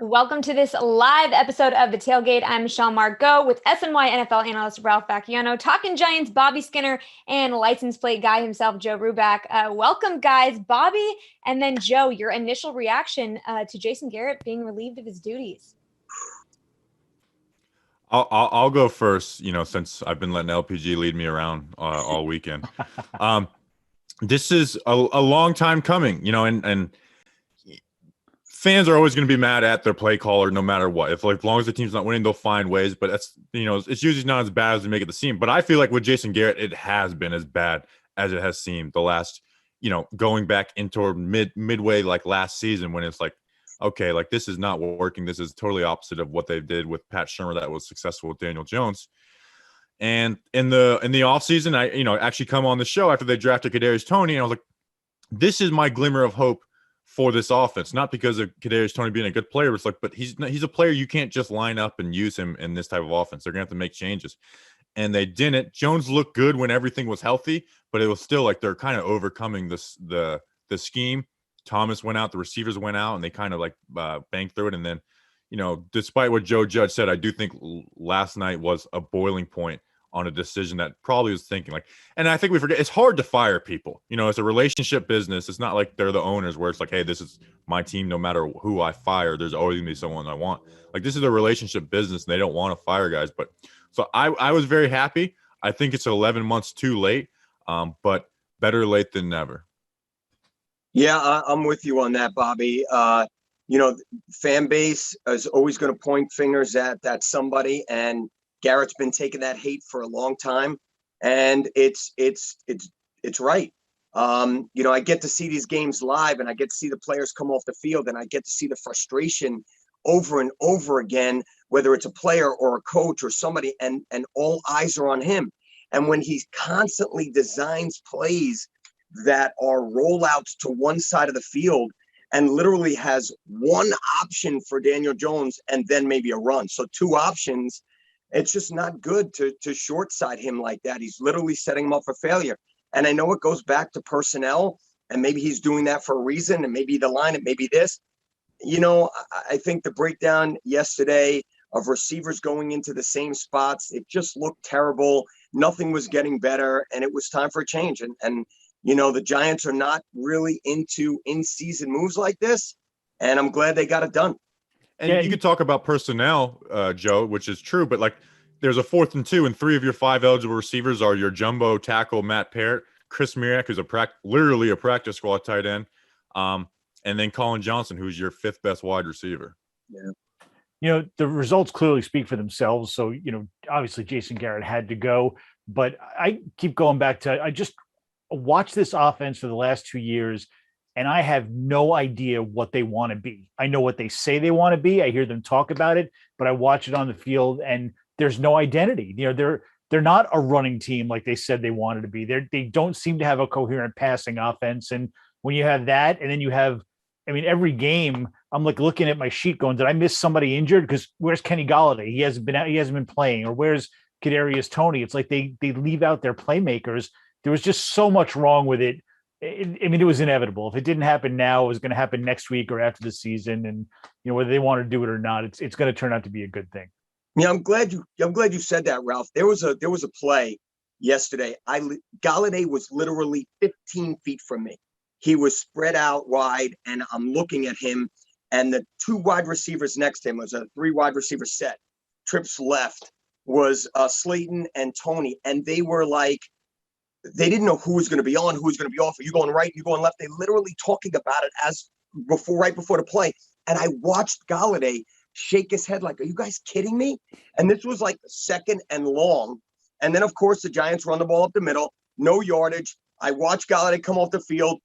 Welcome to this live episode of the Tailgate. I'm Michelle Margot with SNY NFL analyst Ralph Vacchiano, talking Giants Bobby Skinner, and license plate guy himself, Joe Ruback. Welcome, guys. Bobby, and then Joe, your initial reaction to Jason Garrett being relieved of his duties. I'll go first, since I've been letting LPG lead me around all weekend. This is a long time coming, and fans are always going to be mad at their play caller no matter what. If as long as the team's not winning, they'll find ways. But that's it's usually not as bad as we make it seem. But I feel like with Jason Garrett, it has been as bad as it has seemed the last, going back into midway like last season when it's like, okay, like this is not working. This is totally opposite of what they did with Pat Shurmur that was successful with Daniel Jones. And in the offseason, I actually come on the show after they drafted Kadarius Toney, and I was like, this is my glimmer of hope for this offense. Not because of Kadarius Toney being a good player, it's like, but he's a player you can't just line up and use him in this type of offense. They're gonna have to make changes. And they didn't. Jones looked good when everything was healthy, but it was still like they're kind of overcoming the scheme. Thomas went out, the receivers went out, and they kind of like banged through it. And then, despite what Joe Judge said, I do think last night was a boiling point on a decision that probably was thinking like, and I think we forget it's hard to fire people. It's a relationship business. It's not like they're the owners where it's like, hey, this is my team. No matter who I fire, there's always gonna be someone I want. Like this is a relationship business, and they don't want to fire guys. But so I was very happy. I think it's 11 months too late, but better late than never. Yeah, I'm with you on that, Bobby. Fan base is always going to point fingers at somebody, and Garrett's been taking that hate for a long time, and it's right. I get to see these games live, and I get to see the players come off the field, and I get to see the frustration over and over again, whether it's a player or a coach or somebody, and all eyes are on him. And when he constantly designs plays that are rollouts to one side of the field and literally has one option for Daniel Jones and then maybe a run. So two options. It's just not good to short side him like that. He's literally setting him up for failure. And I know it goes back to personnel, and maybe he's doing that for a reason, and maybe the line, and maybe this. I think the breakdown yesterday of receivers going into the same spots, it just looked terrible. Nothing was getting better, and it was time for a change. And the Giants are not really into in-season moves like this, and I'm glad they got it done. And you could talk about personnel, Joe, which is true, but like there's a 4th and 2, and 3 of your 5 eligible receivers are your jumbo tackle, Matt Parrott, Chris Mirak, who's literally a practice squad tight end, and then Colin Johnson, who's your 5th best wide receiver. Yeah. The results clearly speak for themselves. So, obviously Jason Garrett had to go, but I keep going back to, I just watched this offense for the last 2 years, and I have no idea what they want to be. I know what they say they want to be. I hear them talk about it, but I watch it on the field and there's no identity. They're not a running team like they said they wanted to be. They don't seem to have a coherent passing offense. And when you have that, and then you have, every game I'm like looking at my sheet going, did I miss somebody injured? Because where's Kenny Golladay? He hasn't been playing. Or where's Kadarius Toney? It's like they leave out their playmakers. There was just so much wrong with it. It was inevitable. If it didn't happen now, it was going to happen next week or after the season. And whether they want to do it or not, it's going to turn out to be a good thing. Yeah, I'm glad you said that, Ralph. There was a play yesterday. Golladay was literally 15 feet from me. He was spread out wide, and I'm looking at him, and the 2 wide receivers next to him was a 3 wide receiver set. Trips left was Slayton and Toney, and they were like, they didn't know who was going to be on, who was going to be off. Are you going right? You going left? They literally talking about it right before the play. And I watched Golladay shake his head like, are you guys kidding me? And this was like 2nd and long. And then, of course, the Giants run the ball up the middle, no yardage. I watched Golladay come off the field,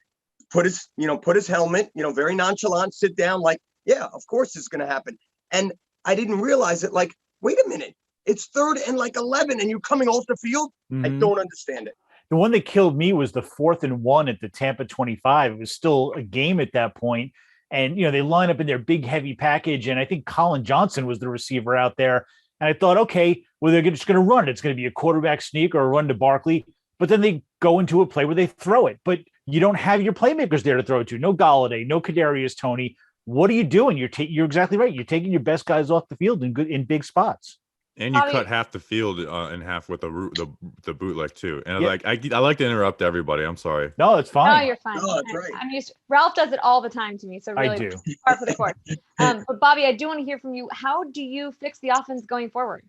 put his helmet, very nonchalant, sit down like, yeah, of course it's going to happen. And I didn't realize it. Like, wait a minute. It's 3rd and 11 and you're coming off the field? Mm-hmm. I don't understand it. The one that killed me was the 4th and 1 at the Tampa 25. It was still a game at that point. And, they line up in their big, heavy package. And I think Colin Johnson was the receiver out there. And I thought, okay, well, they're just going to run it. It's going to be a quarterback sneak or a run to Barkley. But then they go into a play where they throw it. But you don't have your playmakers there to throw it to. No Golladay, no Kadarius Toney. what are you doing? You're exactly right. You're taking your best guys off the field in big spots. And you cut half the field in half with the bootleg too. And Yeah. I like to interrupt everybody. I'm sorry. No, it's fine. No, you're fine. No, that's right. I'm used. Ralph does it all the time to me, so really I do. par for the course. But Bobby, I do want to hear from you. How do you fix the offense going forward?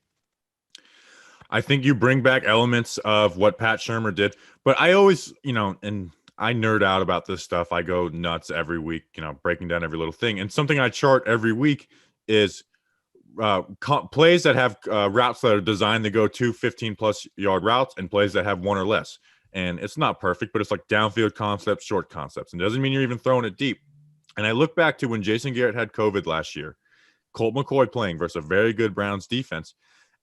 I think you bring back elements of what Pat Shurmur did, but I always, and I nerd out about this stuff. I go nuts every week, breaking down every little thing. And something I chart every week is plays that have routes that are designed to go 15+ yard routes and plays that have one or less. And it's not perfect, but it's like downfield concepts, short concepts. And it doesn't mean you're even throwing it deep. And I look back to when Jason Garrett had COVID last year, Colt McCoy playing versus a very good Browns defense.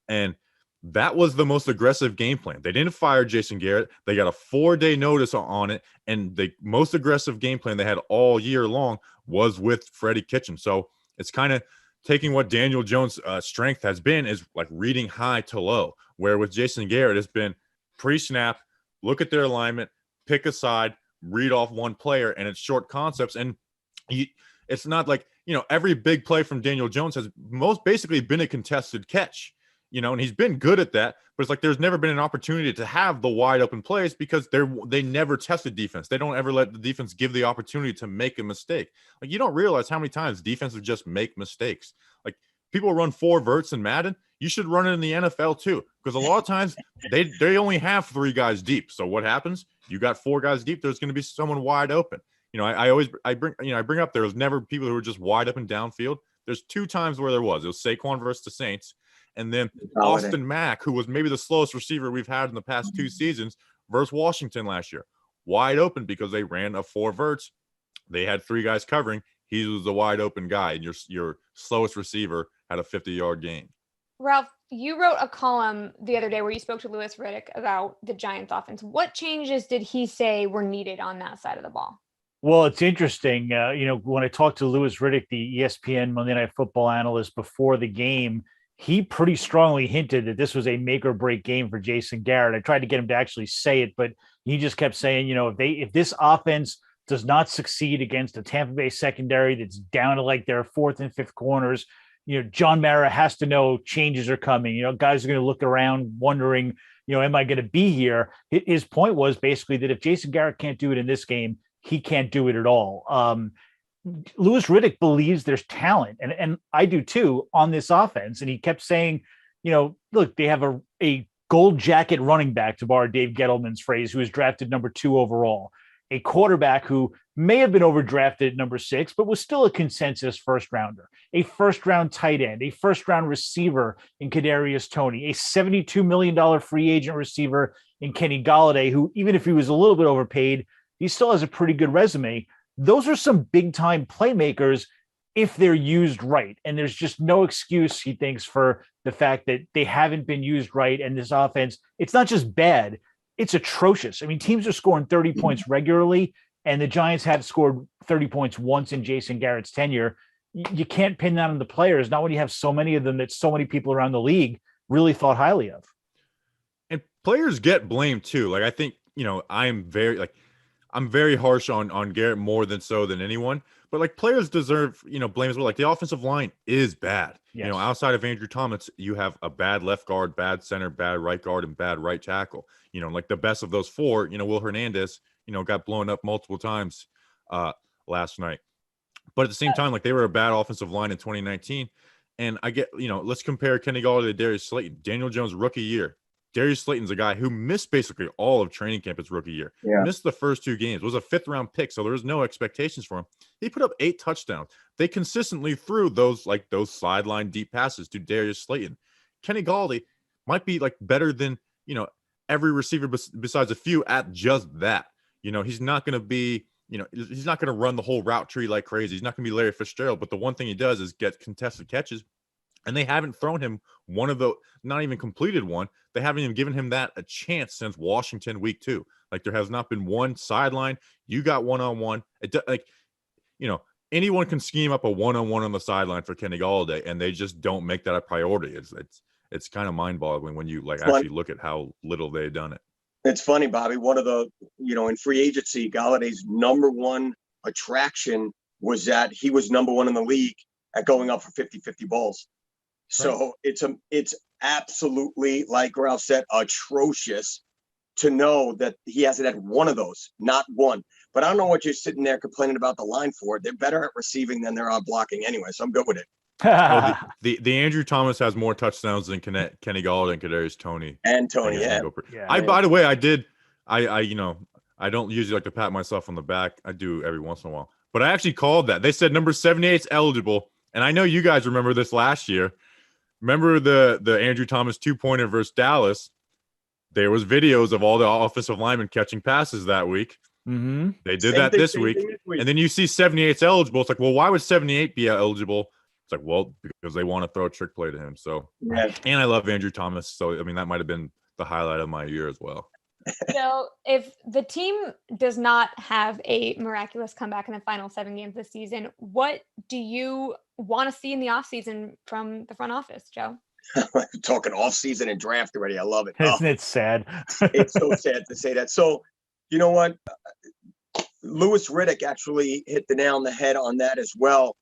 And that was the most aggressive game plan. They didn't fire Jason Garrett. They got a 4-day notice on it. And the most aggressive game plan they had all year long was with Freddie Kitchen. So it's kind of taking what Daniel Jones' strength has been is like reading high to low, where with Jason Garrett, it's been pre-snap, look at their alignment, pick a side, read off one player, and it's short concepts. And it's not like, every big play from Daniel Jones has most basically been a contested catch, and he's been good at that. But it's like there's never been an opportunity to have the wide open plays because they never tested defense. They don't ever let the defense give the opportunity to make a mistake. Like, you don't realize how many times defenses just make mistakes. Like, people run 4 verts in Madden. You should run it in the NFL too, because a lot of times they only have 3 guys deep. So what happens? You got 4 guys deep. There's going to be someone wide open. I bring up there was never people who were just wide open downfield. There's 2 times where there was. It was Saquon versus the Saints. And then Austin Mack, who was maybe the slowest receiver we've had in the past 2 seasons, versus Washington last year. Wide open because they ran a 4 verts. They had 3 guys covering. He was the wide open guy, and your slowest receiver had a 50-yard gain. Ralph, you wrote a column the other day where you spoke to Louis Riddick about the Giants offense. What changes did he say were needed on that side of the ball? Well, it's interesting. When I talked to Louis Riddick, the ESPN Monday Night Football analyst, before the game, he pretty strongly hinted that this was a make or break game for Jason Garrett. I tried to get him to actually say it, but he just kept saying, if this offense does not succeed against a Tampa Bay secondary that's down to like their 4th and 5th corners, John Mara has to know changes are coming. Guys are going to look around wondering, am I going to be here? His point was basically that if Jason Garrett can't do it in this game, he can't do it at all. Louis Riddick believes there's talent, and I do too, on this offense. And he kept saying, look, they have a gold jacket running back, to borrow Dave Gettleman's phrase, who was drafted number 2 overall, a quarterback who may have been overdrafted at number 6, but was still a consensus first rounder, a first-round tight end, a first-round receiver in Kadarius Toney, a $72 million free agent receiver in Kenny Golladay, who, even if he was a little bit overpaid, he still has a pretty good resume. Those are some big-time playmakers if they're used right. And there's just no excuse, he thinks, for the fact that they haven't been used right. And this offense, it's not just bad, it's atrocious. I mean, teams are scoring 30 points regularly, and the Giants have scored 30 points once in Jason Garrett's tenure. You can't pin that on the players, not when you have so many of them that so many people around the league really thought highly of. And players get blamed too. Like, I think, I'm very harsh on Garrett more than anyone, but like, players deserve, blame as well. Like, the offensive line is bad. Yes. Outside of Andrew Thomas, you have a bad left guard, bad center, bad right guard, and bad right tackle. Like the best of those 4, Will Hernandez, got blown up multiple times last night. But at the same time, like, they were a bad offensive line in 2019. And I get, let's compare Kenny Golladay to Darius Slayton. Daniel Jones rookie year. Darius Slayton's a guy who missed basically all of training camp his rookie year. Yeah. Missed the first 2 games. Was a 5th-round pick, so there was no expectations for him. He put up 8 touchdowns. They consistently threw those sideline deep passes to Darius Slayton. Kenny Golladay might be like better than, every receiver besides a few at just that. He's not going to be, he's not going to run the whole route tree like crazy. He's not going to be Larry Fitzgerald, but the one thing he does is get contested catches. And they haven't thrown him not even completed one. They haven't even given him that a chance since Washington week 2. Like, there has not been one sideline. You got one-on-one. Anyone can scheme up a one-on-one on the sideline for Kenny Golladay, and they just don't make that a priority. It's kind of mind-boggling when you actually look at how little they've done it. It's funny, Bobby. One of the, in free agency, Galladay's number 1 attraction was that he was number one in the league at going up for 50-50 balls. So it's absolutely, like Ralph said, atrocious to know that he hasn't had one of those, not one. But I don't know what you're sitting there complaining about the line for. They're better at receiving than they're blocking anyway, so I'm good with it. The Andrew Thomas has more touchdowns than Kenny Galladay and Kadarius Toney. And Tony, By the way, I don't usually like to pat myself on the back. I do every once in a while. But I actually called that. They said number 78 is eligible. And I know you guys remember this last year. Remember the Andrew Thomas 2-pointer versus Dallas? There was videos of all the offensive linemen catching passes that week. Mm-hmm. They did that this week. And then you see 78's eligible. It's like, well, why would 78 be eligible? It's like, well, because they want to throw a trick play to him. So, and I love Andrew Thomas. So, I mean, that might have been the highlight of my year as well. So if the team does not have a miraculous comeback in the final 7 games this season, what do you want to see in the offseason from the front office, Joe? Talking offseason and draft already. I love it. Isn't it sad? It's so sad to say that. So, you know what? Louis Riddick actually hit the nail on the head on that as well.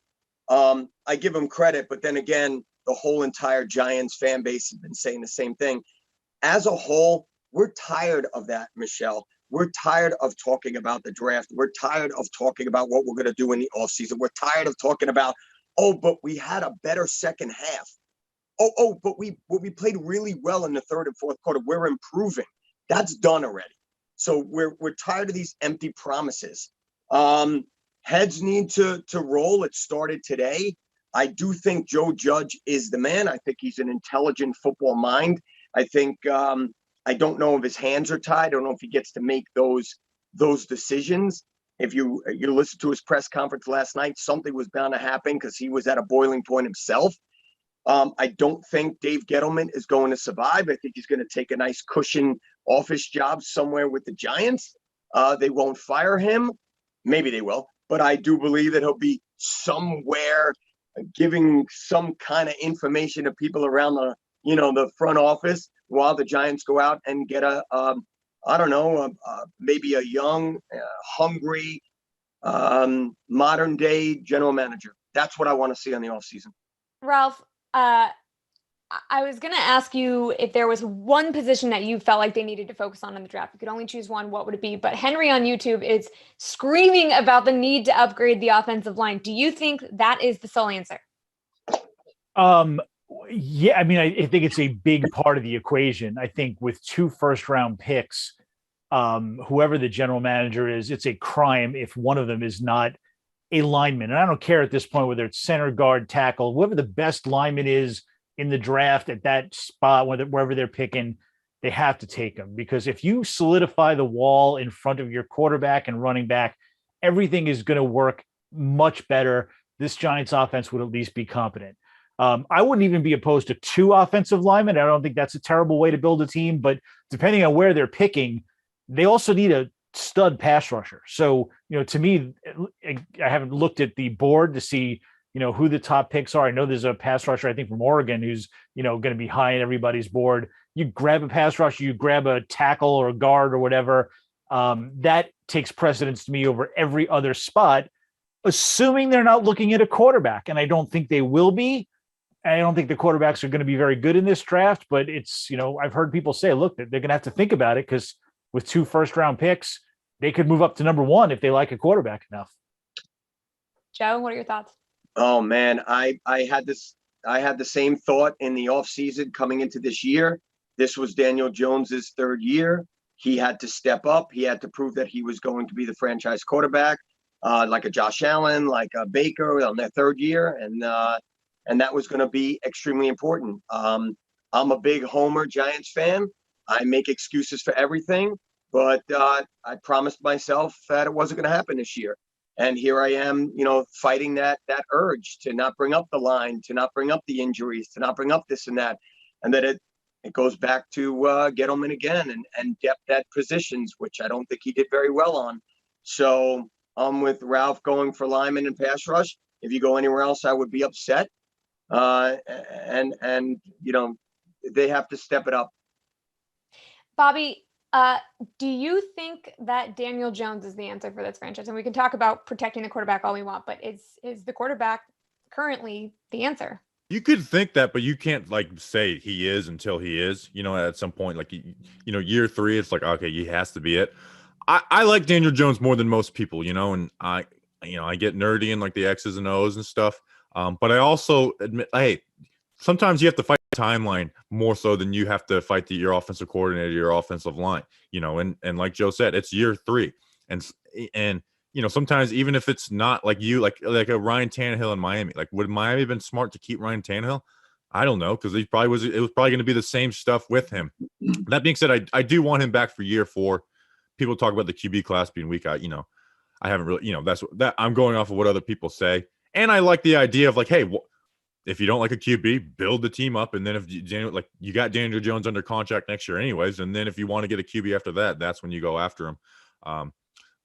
I give him credit, but then again, the whole entire Giants fan base has been saying the same thing. As a whole, we're tired of that, Michelle. We're tired of talking about the draft. We're tired of talking about what we're going to do in the offseason. We're tired of talking about, but we had a better second half. But we played really well in the third and fourth quarter. We're improving. That's done already. So we're tired of these empty promises. Heads need to roll. It started today. I do think Joe Judge is the man. I think he's an intelligent football mind. I think I don't know if his hands are tied. I don't know if he gets to make those decisions. If you listen to his press conference last night, something was bound to happen because he was at a boiling point himself. I don't think Dave Gettleman is going to survive. I think he's going to take a nice cushion office job somewhere with the Giants. They won't fire him. Maybe they will. But I do believe that he'll be somewhere giving some kind of information to people around the front office while the Giants go out and get maybe a young, hungry, modern day general manager. That's what I want to see on the offseason. Ralph, I was going to ask you if there was one position that you felt like they needed to focus on in the draft. You could only choose one. What would it be? But Henry on YouTube is screaming about the need to upgrade the offensive line. Do you think that is the sole answer? Yeah, I mean, I think it's a big part of the equation. I think with 2 first-round picks, whoever the general manager is, it's a crime if one of them is not a lineman. And I don't care at this point whether it's center, guard, tackle, whoever the best lineman is in the draft at that spot, wherever they're picking, they have to take them. Because if you solidify the wall in front of your quarterback and running back, everything is going to work much better. This Giants offense would at least be competent. I wouldn't even be opposed to 2 offensive linemen. I don't think that's a terrible way to build a team, but depending on where they're picking, they also need a stud pass rusher. So, to me, I haven't looked at the board to see, who the top picks are. I know there's a pass rusher, I think, from Oregon who's, going to be high in everybody's board. You grab a pass rusher, you grab a tackle or a guard or whatever. That takes precedence to me over every other spot, assuming they're not looking at a quarterback. And I don't think they will be. I don't think the quarterbacks are going to be very good in this draft, but it's, I've heard people say, look, they're going to have to think about it because with 2 first-round picks, they could move up to number 1 if they like a quarterback enough. Joe, what are your thoughts? Oh man, I had the same thought in the offseason coming into this year. This was Daniel Jones's 3rd year. He had to step up. He had to prove that he was going to be the franchise quarterback, like a Josh Allen, like a Baker on their 3rd year. And that was going to be extremely important. I'm a big Homer Giants fan. I make excuses for everything, but I promised myself that it wasn't going to happen this year. And here I am, fighting that urge to not bring up the line, to not bring up the injuries, to not bring up this and that. And that it goes back to Gettleman again and depth at positions, which I don't think he did very well on. So I'm with Ralph going for lineman and pass rush. If you go anywhere else, I would be upset. And they have to step it up. Bobby, Do you think that Daniel Jones is the answer for this franchise? And we can talk about protecting the quarterback all we want, but is the quarterback currently the answer? You could think that, but you can't like say he is until he is. At some point, like year 3, it's like okay, he has to be it. I like Daniel Jones more than most people, and I get nerdy and like the X's and O's and stuff. But I also admit, hey, sometimes you have to fight the timeline more so than you have to fight your offensive coordinator, your offensive line. And like Joe said, it's year 3, and sometimes even if it's not like like a Ryan Tannehill in Miami, like would Miami have been smart to keep Ryan Tannehill? I don't know, because it was probably going to be the same stuff with him. That being said, I do want him back for year 4. People talk about the QB class being weak. I haven't really, that I'm going off of what other people say. And I like the idea of like, hey, if you don't like a QB, build the team up. And then if you got Daniel Jones under contract next year anyways. And then if you want to get a QB after that, that's when you go after him.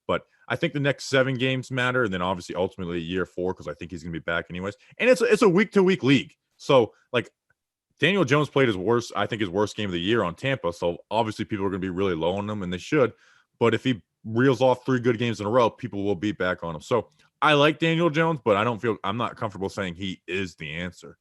But I think the next 7 games matter. And then obviously ultimately year 4, because I think he's going to be back anyways. And it's a week-to-week league. So like Daniel Jones played his worst game of the year on Tampa. So obviously people are going to be really low on him, and they should. But if he reels off 3 good games in a row, people will be back on him. So I like Daniel Jones, but I'm not comfortable saying he is the answer.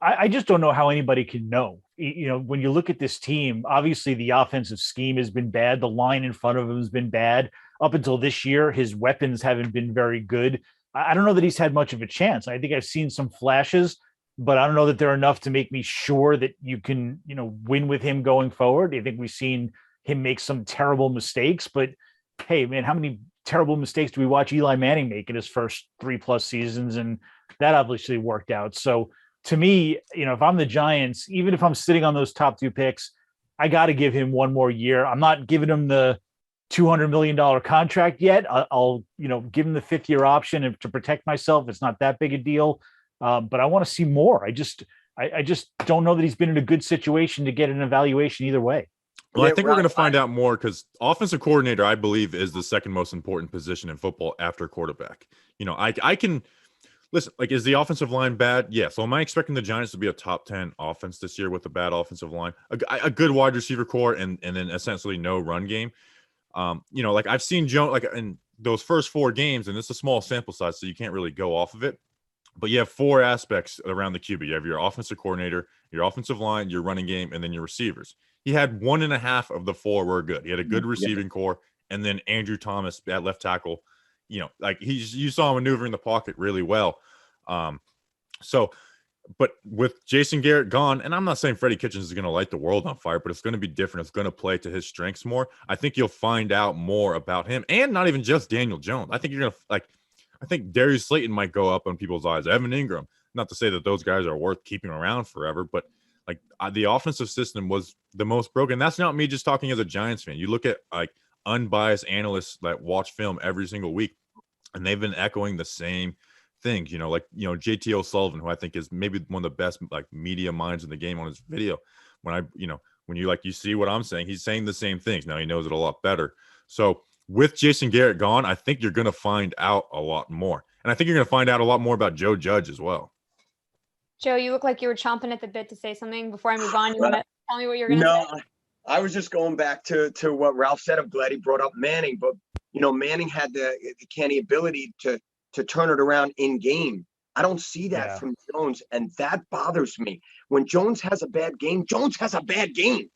I just don't know how anybody can know. When you look at this team, obviously the offensive scheme has been bad. The line in front of him has been bad. Up until this year, his weapons haven't been very good. I don't know that he's had much of a chance. I think I've seen some flashes, but I don't know that they're enough to make me sure that you can, win with him going forward. I think we've seen him make some terrible mistakes, but hey, man, how many terrible mistakes do we watch Eli Manning make in his first 3+ seasons? And that obviously worked out. So to me, if I'm the Giants, even if I'm sitting on those top 2 picks, I got to give him one more year. I'm not giving him the $200 million contract yet. I'll give him the 5th-year option and to protect myself. It's not that big a deal. But I want to see more. I just don't know that he's been in a good situation to get an evaluation either way. Well, I think we're going to find out more, because offensive coordinator, I believe, is the second most important position in football after quarterback. I can listen, like, is the offensive line bad? Yeah. So am I expecting the Giants to be a top 10 offense this year with a bad offensive line, a good wide receiver core, and then essentially no run game? Like I've seen Jones, like in those first 4 games, and it's a small sample size, so you can't really go off of it. But you have 4 aspects around the QB. You have your offensive coordinator, your offensive line, your running game, and then your receivers. He had 1.5 of the 4 were good. He had a good receiving core, and then Andrew Thomas at left tackle. Like you saw him maneuvering the pocket really well. But with Jason Garrett gone, and I'm not saying Freddie Kitchens is going to light the world on fire, but it's going to be different. It's going to play to his strengths more. I think you'll find out more about him, and not even just Daniel Jones. I think you're going to I think Darius Slayton might go up on people's eyes. Evan Ingram. Not to say that those guys are worth keeping around forever, but the offensive system was the most broken. That's not me just talking as a Giants fan. You look at like unbiased analysts that watch film every single week, and they've been echoing the same things. JT O'Sullivan, who I think is maybe one of the best media minds in the game, on his video. When you see what I'm saying, he's saying the same things. Now he knows it a lot better. So with Jason Garrett gone, I think you're going to find out a lot more. And I think you're going to find out a lot more about Joe Judge as well. Joe, you look like you were chomping at the bit to say something. Before I move on, you want to tell me what you're going to say? No, I was just going back to what Ralph said. I'm glad he brought up Manning, but Manning had the canny ability to turn it around in game. I don't see that from Jones, and that bothers me. When Jones has a bad game, Jones has a bad game.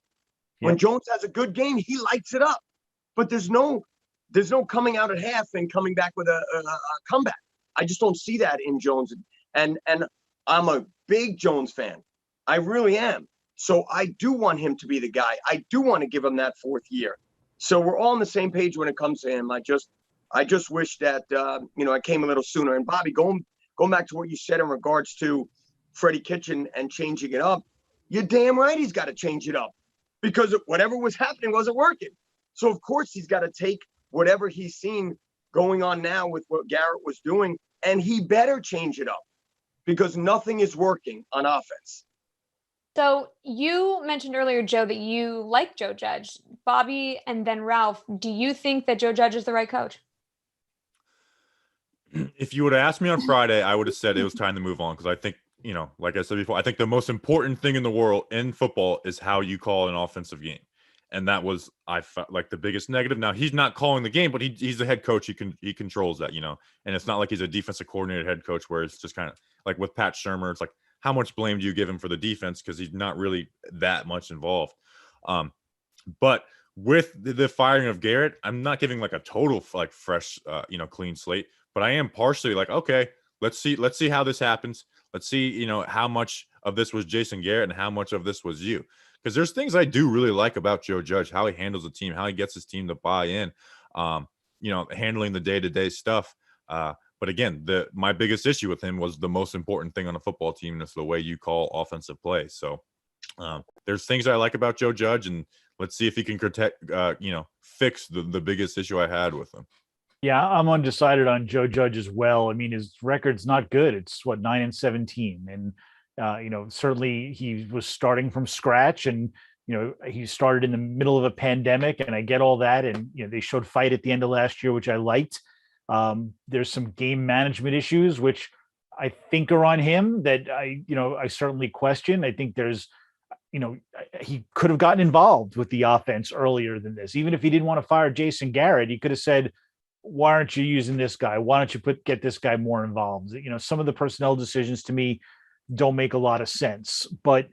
Yep. When Jones has a good game, he lights it up. But there's no coming out at half and coming back with a comeback. I just don't see that in Jones. And I'm a big Jones fan. I really am. So I do want him to be the guy. I do want to give him that 4th year. So we're all on the same page when it comes to him. I just wish that I came a little sooner. And Bobby, going back to what you said in regards to Freddie Kitchen and changing it up, you're damn right he's got to change it up, because whatever was happening wasn't working. So of course he's got to take whatever he's seen going on now with what Garrett was doing, and he better change it up, because nothing is working on offense. So you mentioned earlier, Joe, that you like Joe Judge. Bobby and then Ralph, do you think that Joe Judge is the right coach? If you would have asked me on Friday, I would have said it was time to move on, because I think, like I said before, I think the most important thing in the world in football is how you call an offensive game. And that was, I felt like, the biggest negative. Now he's not calling the game, but he's the head coach. He controls that, and it's not like he's a defensive coordinator head coach where it's just kind of like with Pat Shurmur. It's like, how much blame do you give him for the defense? Because he's not really that much involved. But with the firing of Garrett, I'm not giving like a total like fresh, clean slate, but I am partially like, okay, let's see how this happens. Let's see, how much of this was Jason Garrett and how much of this was you. Because there's things I do really like about Joe Judge, how he handles the team, how he gets his team to buy in, handling the day-to-day stuff. But again, my biggest issue with him was the most important thing on a football team, and it's the way you call offensive play. So there's things I like about Joe Judge, and let's see if he can fix the biggest issue I had with him. Yeah, I'm undecided on Joe Judge as well. I mean, his record's not good. It's 9-17, and certainly he was starting from scratch, and he started in the middle of a pandemic, and I get all that. And they showed fight at the end of last year, which I liked. There's some game management issues, which I think are on him that I certainly question. I think there's, he could have gotten involved with the offense earlier than this. Even if he didn't want to fire Jason Garrett, he could have said, why aren't you using this guy? Why don't you get this guy more involved? Some of the personnel decisions to me don't make a lot of sense. But,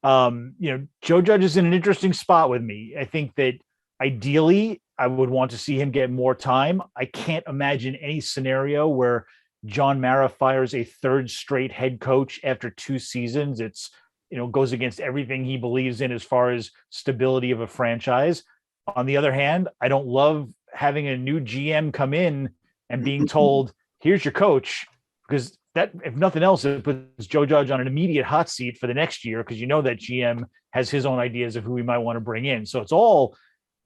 Joe Judge is in an interesting spot with me. I think that ideally I would want to see him get more time. I can't imagine any scenario where John Mara fires a third straight head coach after 2 seasons. It's, goes against everything he believes in as far as stability of a franchise. On the other hand, I don't love having a new GM come in and being told, here's your coach, because that, if nothing else, it puts Joe Judge on an immediate hot seat for the next year, because that GM has his own ideas of who we might want to bring in. So it's all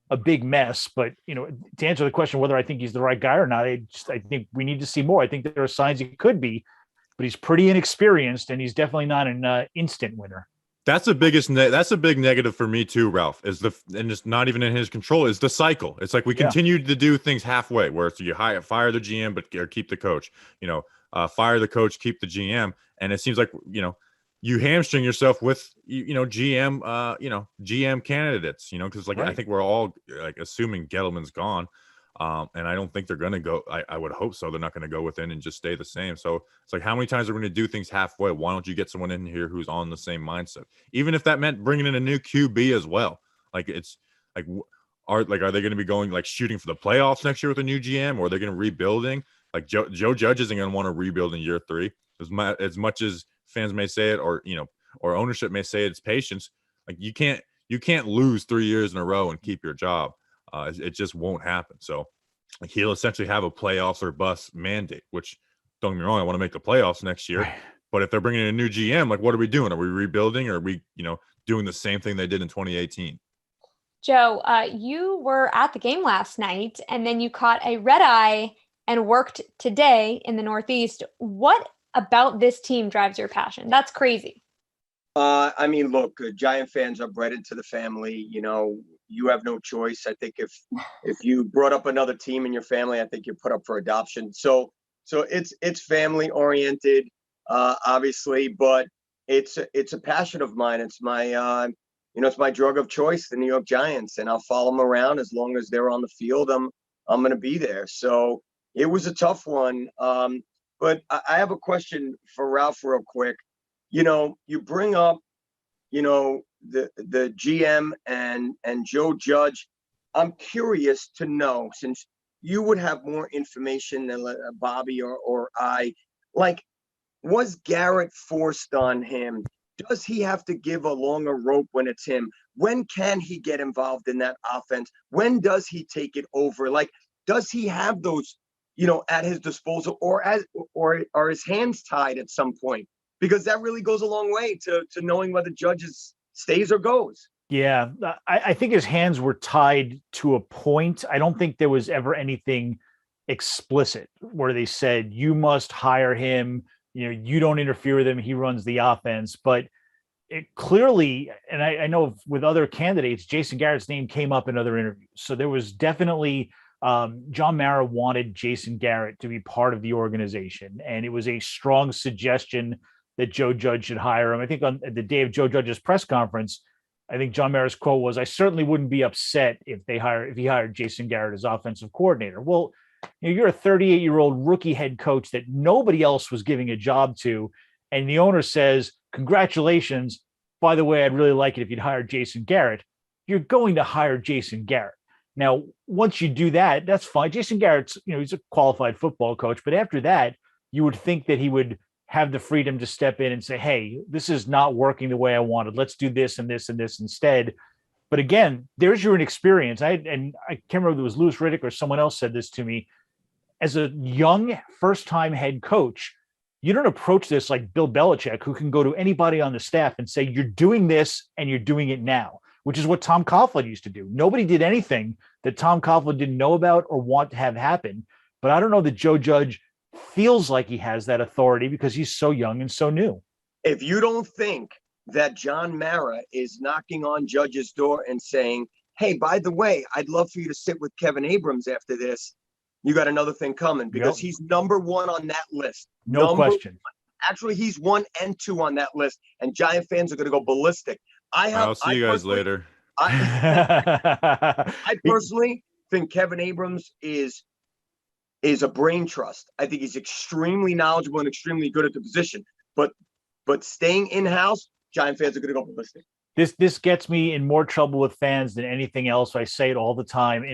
a big mess. But, to answer the question whether I think he's the right guy or not, I think we need to see more. I think there are signs he could be, but he's pretty inexperienced, and he's definitely not an instant winner. That's the biggest. That's a big negative for me too, Ralph. And it's not even in his control. Is the cycle? It's like we continue to do things halfway, where it's you fire the GM or keep the coach. Fire the coach, keep the GM, and it seems like you hamstring yourself with GM GM candidates. Because right. I think we're all assuming Gettleman's gone. And I don't think they're going to go. I would hope so. They're not going to go within and just stay the same. So it's like, how many times are we going to do things halfway? Why don't you get someone in here who's on the same mindset? Even if that meant bringing in a new QB as well. Like, it's like, are they going to be going shooting for the playoffs next year with a new GM, or are they going to rebuilding? Like Joe Judge isn't going to want to rebuild in year 3 as much as fans may say it, or ownership may say it's patience. Like you can't lose 3 years in a row and keep your job. It just won't happen. So he'll essentially have a playoffs or bust mandate, which, don't get me wrong, I want to make the playoffs next year. Right. But if they're bringing in a new GM, what are we doing? Are we rebuilding, or are we, doing the same thing they did in 2018? Joe, you were at the game last night, and then you caught a red eye and worked today in the Northeast. What about this team drives your passion? That's crazy. Look, Giant fans are bred into the family. You have no choice. I think if you brought up another team in your family, I think you're put up for adoption. So it's family oriented, obviously, but it's a passion of mine. It's my it's my drug of choice, the New York Giants, and I'll follow them around as long as they're on the field. I'm going to be there. So it was a tough one. But I have a question for Ralph real quick. You bring up, the GM and Joe Judge. I'm curious to know, since you would have more information than Bobby or I, was Garrett forced on him? Does he have to give a longer rope when it's him? When can he get involved in that offense? When does he take it over? Does he have those, at his disposal, or are his hands tied at some point? Because that really goes a long way to knowing whether Judge stays or goes. Yeah, I think his hands were tied to a point. I don't think there was ever anything explicit where they said, you must hire him. You don't interfere with him. He runs the offense. But it clearly, and I know with other candidates, Jason Garrett's name came up in other interviews. So there was definitely John Mara wanted Jason Garrett to be part of the organization. And it was a strong suggestion that Joe Judge should hire him. I think on the day of Joe Judge's press conference, I think John Mara's quote was, "I certainly wouldn't be upset if he hired Jason Garrett as offensive coordinator." Well, you're a 38-year-old rookie head coach that nobody else was giving a job to, and the owner says, "Congratulations. By the way, I'd really like it if you'd hire Jason Garrett." You're going to hire Jason Garrett. Now, once you do that, that's fine. Jason Garrett's, he's a qualified football coach, but after that, you would think that he would have the freedom to step in and say, "Hey, this is not working the way I wanted. Let's do this and this and this instead." But again, there's your inexperience. I can't remember if it was Louis Riddick or someone else said this to me. As a young first-time head coach, you don't approach this like Bill Belichick, who can go to anybody on the staff and say, "You're doing this and you're doing it now," which is what Tom Coughlin used to do. Nobody did anything that Tom Coughlin didn't know about or want to have happen. But I don't know that Joe Judge feels like he has that authority because he's so young and so new. If you don't think that John Mara is knocking on Judge's door and saying, "Hey, by the way, I'd love for you to sit with Kevin Abrams after this," you got another thing coming, because he's number one on that list. No question. Actually, he's 1 and 2 on that list, and Giant fans are going to go ballistic. I'll see you guys later. I personally think Kevin Abrams is a brain trust. I think he's extremely knowledgeable and extremely good at the position. But staying in-house, Giant fans are going to go ballistic. This gets me in more trouble with fans than anything else. I say it all the time.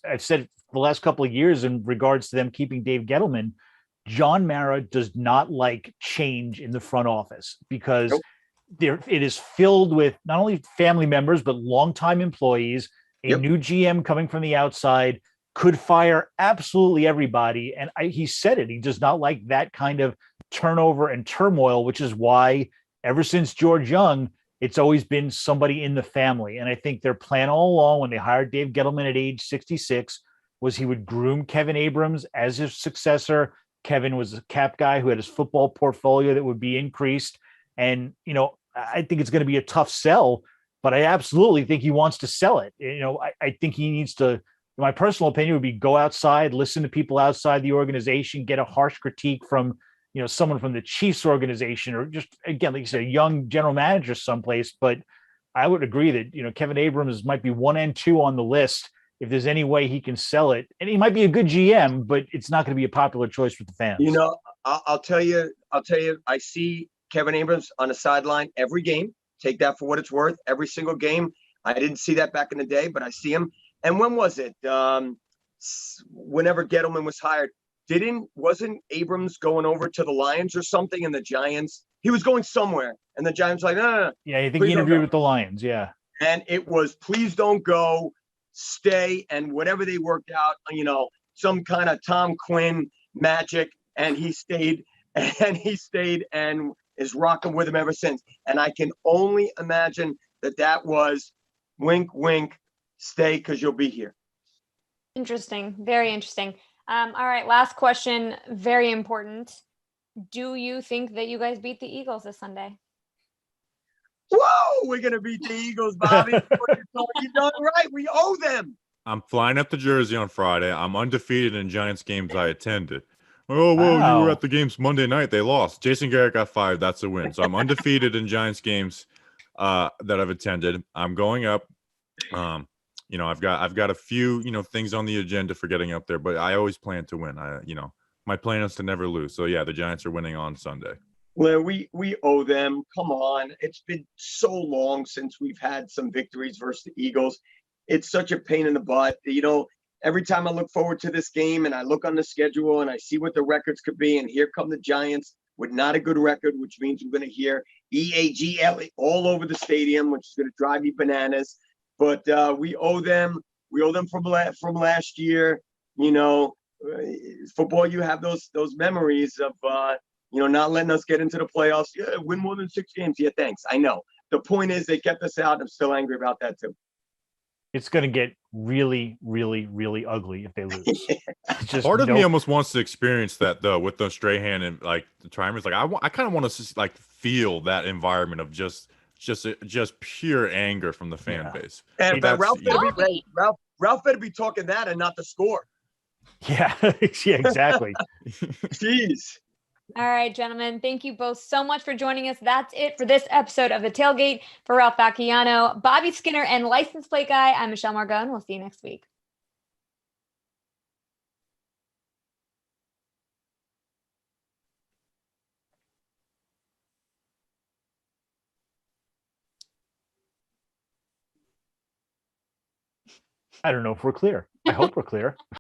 I've said it the last couple of years in regards to them keeping Dave Gettleman. John Mara does not like change in the front office because it is filled with not only family members, but longtime employees. A new GM coming from the outside could fire absolutely everybody. And he said it. He does not like that kind of turnover and turmoil, which is why ever since George Young, it's always been somebody in the family. And I think their plan all along when they hired Dave Gettleman at age 66 was he would groom Kevin Abrams as his successor. Kevin was a cap guy who had his football portfolio that would be increased. And, I think it's going to be a tough sell, but I absolutely think he wants to sell it. I think he needs to, my personal opinion would be go outside, listen to people outside the organization, get a harsh critique from, someone from the Chiefs organization, or just, again, like you said, a young general manager someplace. But I would agree that, Kevin Abrams might be 1 and 2 on the list if there's any way he can sell it. And he might be a good GM, but it's not going to be a popular choice with the fans. I'll tell you, I see Kevin Abrams on the sideline every game. Take that for what it's worth. Every single game. I didn't see that back in the day, but I see him. And when was it? Whenever Gettleman was hired, wasn't Abrams going over to the Lions or something? And the Giants, he was going somewhere, and the Giants were like, no. Yeah, I think he interviewed with the Lions. Yeah, and it was, "Please don't go, stay," and whatever they worked out, some kind of Tom Quinn magic, and he stayed, and is rocking with him ever since. And I can only imagine that was wink, wink, stay because you'll be here. Interesting. Very interesting. All right. Last question. Very important. Do you think that you guys beat the Eagles this Sunday? Whoa, we're going to beat the Eagles, Bobby. You're done right. We owe them. I'm flying up to Jersey on Friday. I'm undefeated in Giants games I attended. Oh, whoa, Wow. You were at the games Monday night. They lost. Jason Garrett got fired. That's a win. So I'm undefeated in Giants games that I've attended. I'm going up. I've got a few, things on the agenda for getting up there, but I always plan to win. My plan is to never lose. So yeah, the Giants are winning on Sunday. Well, we owe them. Come on. It's been so long since we've had some victories versus the Eagles. It's such a pain in the butt. Every time I look forward to this game and I look on the schedule and I see what the records could be, and here come the Giants with not a good record, which means we're going to hear EAGL all over the stadium, which is going to drive me bananas. But we owe them. We owe them from last year. Football, you have those memories of not letting us get into the playoffs. Yeah, win more than 6 games. Yeah, thanks. I know. The point is they kept us out. I'm still angry about that too. It's going to get really, really, really ugly if they lose. Part of me almost wants to experience that though, with the Strahan and like the Trimers. Like I kind of want to feel that environment of just pure anger from the fan base. And Ralph better be talking that and not the score. Yeah, yeah, exactly. Jeez. All right, gentlemen. Thank you both so much for joining us. That's it for this episode of The Tailgate. For Ralph Bacchiano, Bobby Skinner, and License Plate Guy, I'm Michelle Margot, and we'll see you next week. I don't know if we're clear. I hope we're clear.